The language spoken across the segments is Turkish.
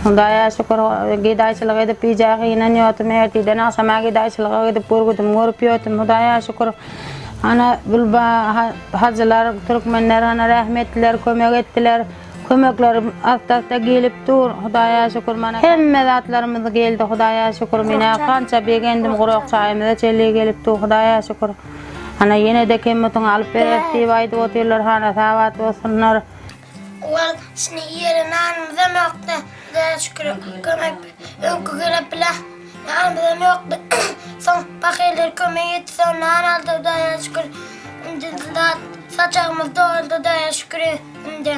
Hudaýa şükür gidaýçylyk edip ýagynyň ýötüm ertiden aşama gidaýçylyk edip burgudum görüp ýötüm. Hudaýa şükür ana bulba hajylar türkmenler ana rahmetliler kömek etdiler. Kömekler altta gelip dur. Hudaýa şükür mana hemme zatlarymyz geldi. Hudaýa şükür mene kança begendim gurok çaýymyza çelle gelip dur. Hudaýa şükür. Ana ýene de kemmetin alyp berdi diýip oturlar hana sawat bolsunlar. Ulan seni yerinden nizam yoktu. Hudaýa şükür kömek öňkü gelip bile. Nizam yoktu. Son bakýlar kömek etdi. Sonra aldy Hudaýa şükür. Indi saçağımız doldu Hudaýa şükür. Indi.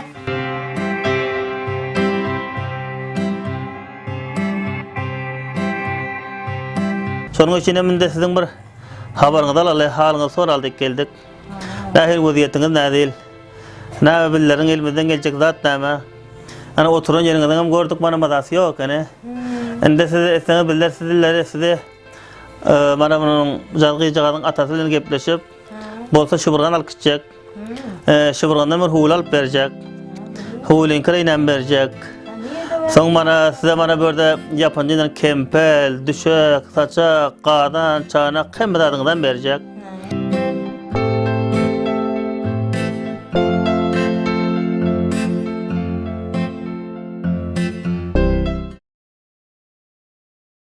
Şonuň üçin mende siziň bir habaryňyzy alaly, halyňyzy soraldyk geldik. Nähir weziyetiňiz nädil? Näme billeriň elimizden geljek zat näme? Ana oturan ýeriňizden hem gördük mana mazasy ýok ene. Ende siz esňe biller sizi mana munyň jalgy jagadyň atasy bilen gepleşip bolsa şuburgan alyp gitjek. Şuburgandan bir hul alyp berjek. Hulyn kireýinem berjek. Soň mana size mana berde ýapanjydan kempel, düşek, saçak, gadan, çanak hemme zadyňyzdan berjek.